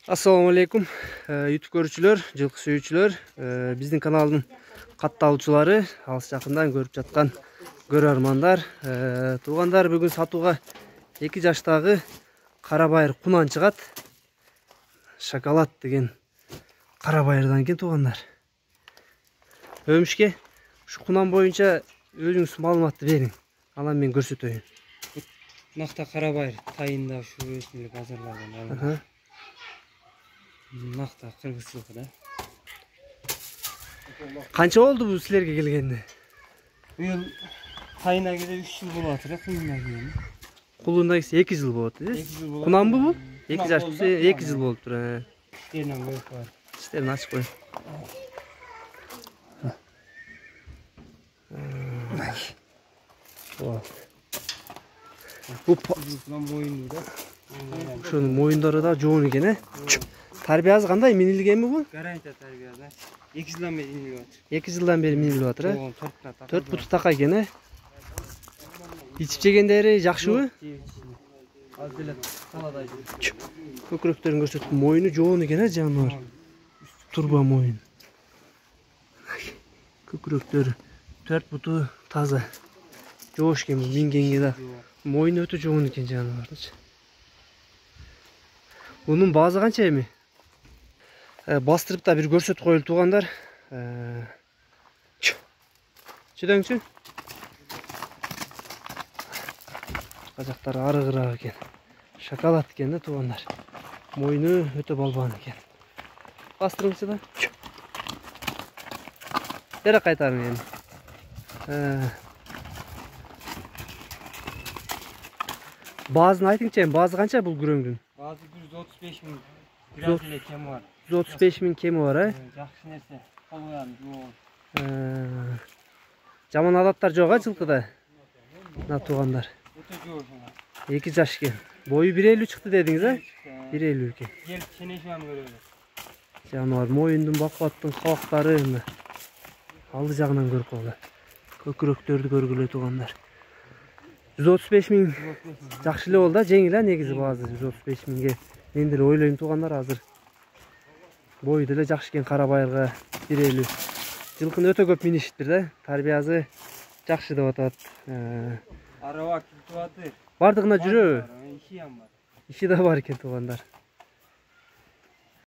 Assalamu alaikum YouTube көрүүчүлөр, жылкы сүйүүчүлөр, биздин каналдын катталуучулары, алыс жакындан көрүп жаткан көрөрмандар, туугандар, бүгүн сатууга 2 жаштагы кара байыр кунан чыгат. Шоколад деген кара байырдан экен туугандар. Өмүшке ушу кунан боюнча өзүңүз маалыматты бериң. Анан мен көрсөтөйүн. Накта кара байыр тайында ушу өсүмдүк азырлаган. Накта кыргызчылыгы да. Канча болду бул силерге келгенде? Быйыл тайына келе 3 жыл болуп атыр, кулуна келген. Кулуна келсе 2 жыл болот, э? 2 жыл болот. Кунанбы бул? 2 жаш болсо 2 жыл болуп тур. Теринен көрүп бар. Işlerini açık koyun. Bu moyunu da. Şunun moyunları da çoğun eкен. Tarbiyası qanday minilgen mi bu? Garantiya tarbiyası. 2 yıldan beri minilip atır. 2 yıldan beri minilip atır. 4 butu taka eкен. İçip jegендери жакшыбы? Az деле саладай. Көкүрөктөрүн көрсөтүп, моюну жоон экен, жаныбар. Турба моюн. Көкүрөктөрү 4 буту таза. Жоош экен, мингенге да. Моюну өтө жоон экен жаныбардычы. Bunun bazı kança emi? Bastırıp da bir görsöt koyul tuğanlar. Çödöңçü? Bacakları arı eken. Şokolad eken de tuğanlar. Moynu öte balban eken. Bastırыңçı da. Bere kaytarın yani. Bazını aytыңçı emi, bazı kança bul güröңdün? Bazı 135 bin. Biraz bile kemi var. 135 bin kemi var, he? Жақсы нәрсе. Қолуян, жоğun. Жаман адаттар жоқ, а жылқыда? Мына туғандар. Өте жоğun. 2 жаш екен. Бойы 1.50 шықты дедіңіз, а? 1.50 екен. Gel çeneşmem görüyoruz. Жануар мойындың, бақуаттың қабақтары мына. Алды жағынан көріп қалды. Көкірөктөрдү көргүлө туғандар. 135 bin жақсы эле болду, жеңил а негизи баазы 135 миңге. Мен деле ойлойм туғандар азыр. Бойу деле жакшы экен кара байырга 1.50. Жылкыны өтө көп минишиптир да. Тарбиясы жакшы деп атат. Араба килтип атыр. Бардыгына жүрөбү? Иши ам бар. Иши да бар экен туғандар.